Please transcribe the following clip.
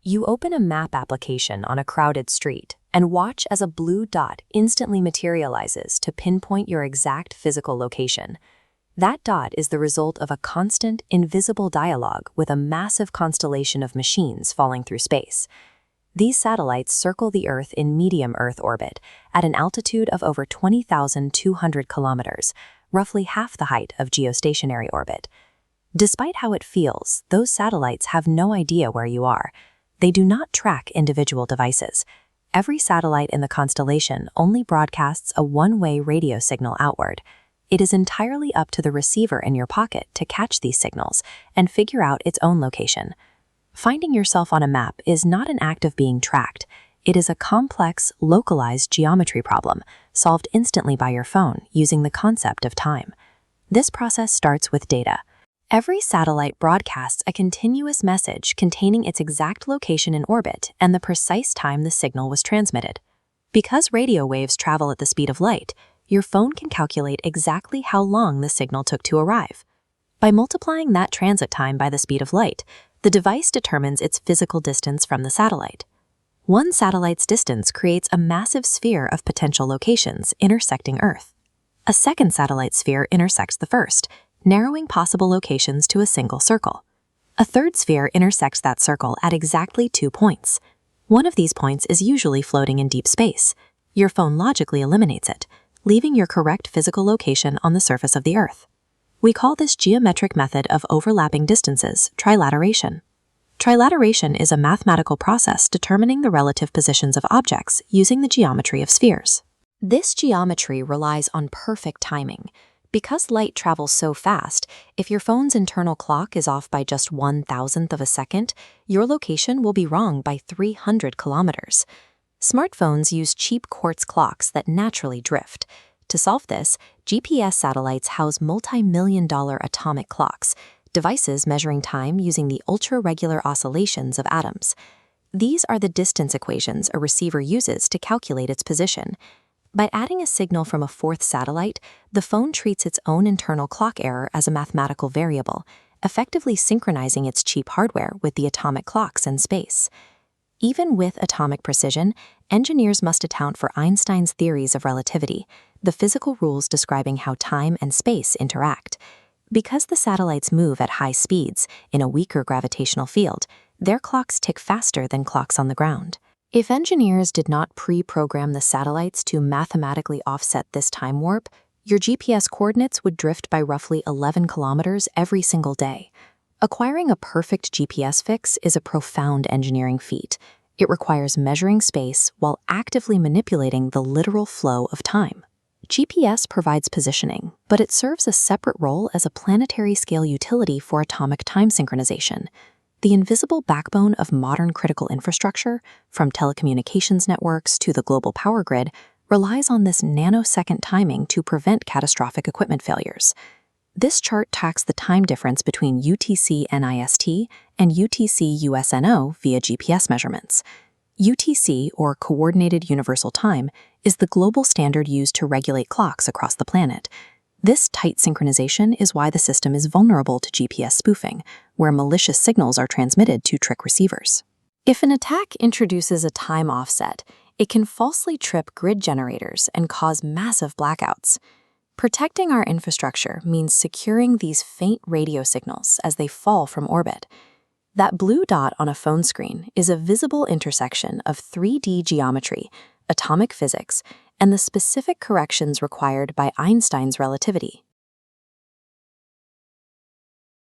You open a map application on a crowded street and watch as a blue dot instantly materializes to pinpoint your exact physical location. That dot is the result of a constant, invisible dialogue with a massive constellation of machines falling through space. These satellites circle the Earth in medium Earth orbit at an altitude of over 20,200 kilometers, roughly half the height of geostationary orbit. Despite how it feels, those satellites have no idea where you are. They do not track individual devices. Every satellite in the constellation only broadcasts a one-way radio signal outward. It is entirely up to the receiver in your pocket to catch these signals and figure out its own location. Finding yourself on a map is not an act of being tracked. It is a complex, localized geometry problem solved instantly by your phone using the concept of time. This process starts with data. Every satellite broadcasts a continuous message containing its exact location in orbit and the precise time the signal was transmitted. Because radio waves travel at the speed of light, your phone can calculate exactly how long the signal took to arrive. By multiplying that transit time by the speed of light, the device determines its physical distance from the satellite. One satellite's distance creates a massive sphere of potential locations intersecting Earth. A second satellite sphere intersects the first, narrowing possible locations to a single circle. A third sphere intersects that circle at exactly 2 points. One of these points is usually floating in deep space. Your phone logically eliminates it, leaving your correct physical location on the surface of the Earth. We call this geometric method of overlapping distances trilateration. Trilateration is a mathematical process determining the relative positions of objects using the geometry of spheres. This geometry relies on perfect timing. Because light travels so fast, if your phone's internal clock is off by just 1,000th of a second, your location will be wrong by 300 kilometers. Smartphones use cheap quartz clocks that naturally drift. To solve this, GPS satellites house multi-million-dollar atomic clocks, devices measuring time using the ultra-regular oscillations of atoms. These are the distance equations a receiver uses to calculate its position. By adding a signal from a fourth satellite, the phone treats its own internal clock error as a mathematical variable, effectively synchronizing its cheap hardware with the atomic clocks in space. Even with atomic precision, engineers must account for Einstein's theories of relativity, the physical rules describing how time and space interact. Because the satellites move at high speeds in a weaker gravitational field, their clocks tick faster than clocks on the ground. If engineers did not pre-program the satellites to mathematically offset this time warp, your GPS coordinates would drift by roughly 11 kilometers every single day. Acquiring a perfect GPS fix is a profound engineering feat. It requires measuring space while actively manipulating the literal flow of time. GPS provides positioning, but it serves a separate role as a planetary-scale utility for atomic time synchronization. The invisible backbone of modern critical infrastructure, from telecommunications networks to the global power grid, relies on this nanosecond timing to prevent catastrophic equipment failures. This chart tracks the time difference between UTC-NIST and UTC-USNO via GPS measurements. UTC, or Coordinated Universal Time, is the global standard used to regulate clocks across the planet. This tight synchronization is why the system is vulnerable to GPS spoofing, where malicious signals are transmitted to trick receivers. If an attack introduces a time offset, it can falsely trip grid generators and cause massive blackouts. Protecting our infrastructure means securing these faint radio signals as they fall from orbit. That blue dot on a phone screen is a visible intersection of 3D geometry, atomic physics, and the specific corrections required by Einstein's relativity.